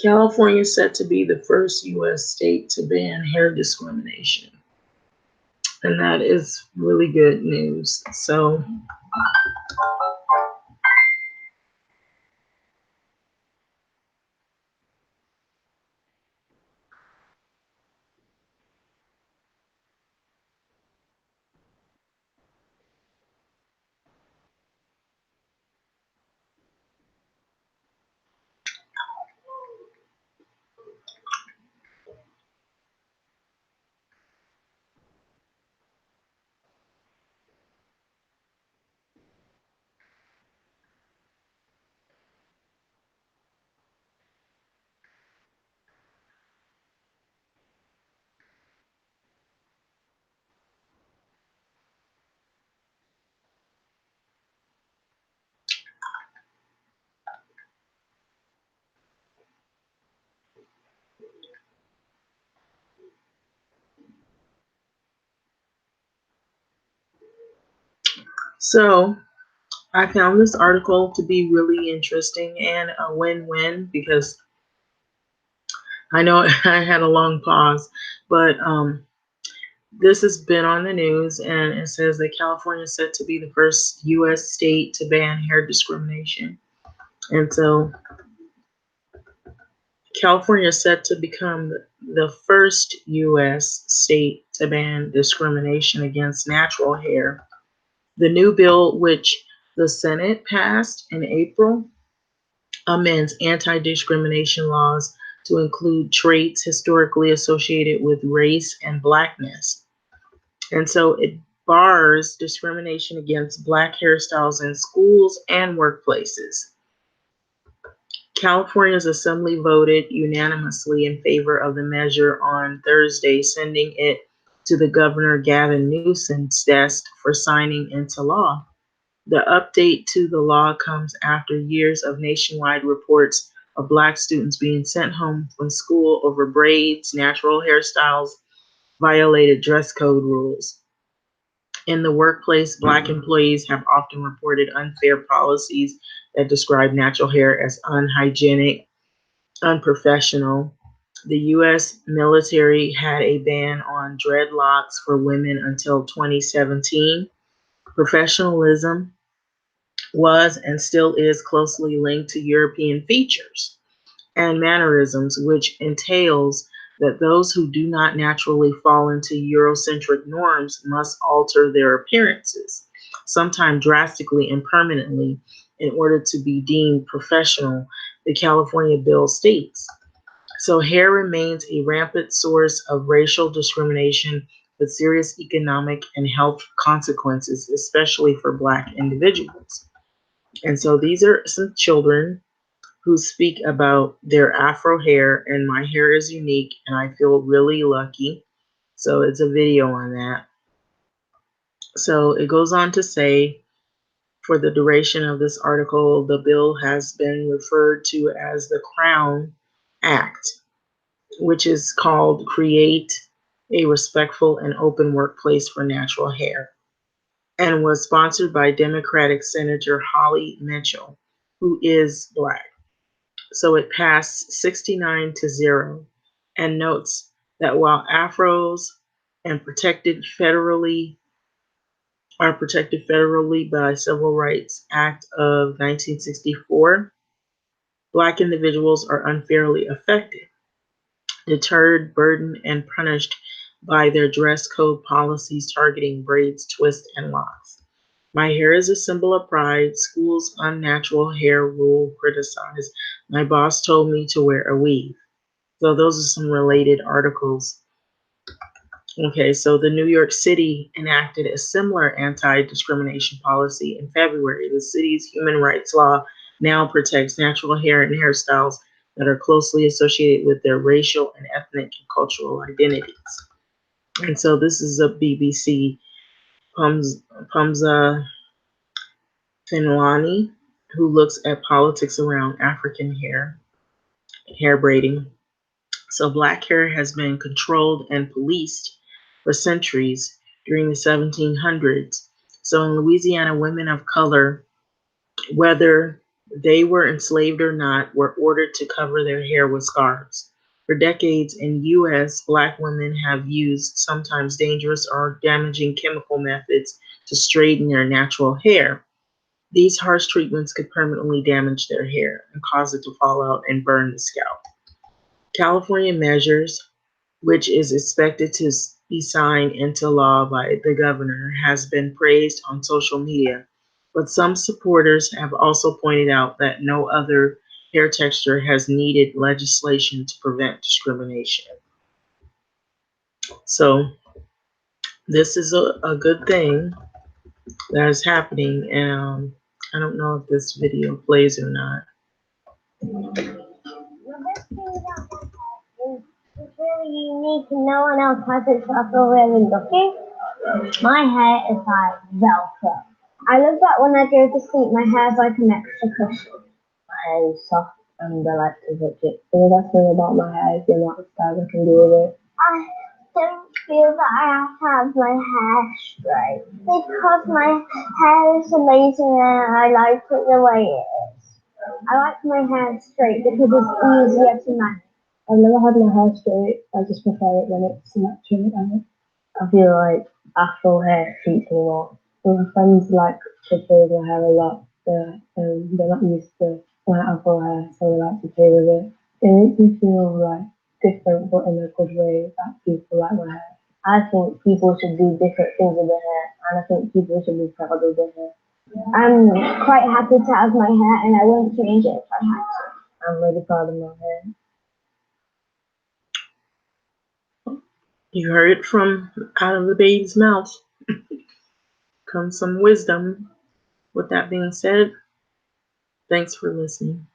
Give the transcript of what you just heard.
California is set to be the first U.S. state to ban hair discrimination. And that is really good news. So I found this article to be really interesting and a win-win because I know I had a long pause, but this has been on the news, and it says that California is set to be the first U.S. state to ban hair discrimination. And so California is set to become the first U.S. state to ban discrimination against natural hair. The new bill, which the Senate passed in April, amends anti discrimination laws to include traits historically associated with race and blackness. And so it bars discrimination against Black hairstyles in schools and workplaces. California's assembly voted unanimously in favor of the measure on Thursday, sending it to the Governor Gavin Newsom's desk for signing into law. The update to the law comes after years of nationwide reports of Black students being sent home from school over braids, natural hairstyles, violated dress code rules. In the workplace, Black employees have often reported unfair policies that describe natural hair as unhygienic, unprofessional. The U.S. military had a ban on dreadlocks for women until 2017. Professionalism was and still is closely linked to European features and mannerisms, which entails that those who do not naturally fall into Eurocentric norms must alter their appearances, sometimes drastically and permanently, in order to be deemed professional, the California bill states. So, hair remains a rampant source of racial discrimination with serious economic and health consequences, especially for Black individuals. And so, these are some children who speak about their afro hair, and my hair is unique and I feel really lucky. So it's a video on that. So it goes on to say, for the duration of this article, the bill has been referred to as the Crown Act, which is called Create a Respectful and Open Workplace for Natural Hair, and was sponsored by Democratic Senator Holly Mitchell, who is Black. So it passed 69-0, and notes that while afros and are protected federally by Civil Rights Act of 1964, Black individuals are unfairly affected, deterred, burdened, and punished by their dress code policies targeting braids, twists, and locks. My hair is a symbol of pride. School's unnatural hair rule criticized. My boss told me to wear a weave. So those are some related articles. Okay, so the New York City enacted a similar anti-discrimination policy in February. The city's human rights law now protects natural hair and hairstyles that are closely associated with their racial and ethnic and cultural identities. And so this is a BBC Pumza Finlani, who looks at politics around African hair braiding. So Black hair has been controlled and policed for centuries during the 1700s. So in Louisiana, women of color, whether they were enslaved or not, were ordered to cover their hair with scarves. For decades in US, black women have used sometimes dangerous or damaging chemical methods to straighten their natural hair. These harsh treatments could permanently damage their hair and cause it to fall out and burn the scalp. California measures, which is expected to be signed into law by the governor, has been praised on social media, but some supporters have also pointed out that no other hair texture has needed legislation to prevent discrimination. So this is a good thing that is happening, and I don't know if this video plays or not. It's really unique and no one else has it, so I feel really lucky. My hair is like Velcro. I love that when I go to sleep, my hair's like an extra cushion. My hair is soft and I like to touch it. So the best thing about my hair is the amount of styles I can do with it. I don't feel that I have to have my hair straight because my hair is amazing and I like it the way it is. I like my hair straight because it's easier to manage. I've never had my hair straight. I just prefer it when it's natural. I feel like afro hair suits me more. My friends like to play with my hair a lot. They're not used to my afro hair, so they like to play with it. It makes me feel like different, but in a good way that people like my hair. I think people should do different things with their hair, and I think people should be proud of their hair. I'm quite happy to have my hair, and I won't change it if I had to. I'm really proud of my hair. You heard it from out of the baby's mouth. Comes some wisdom. With that being said, thanks for listening.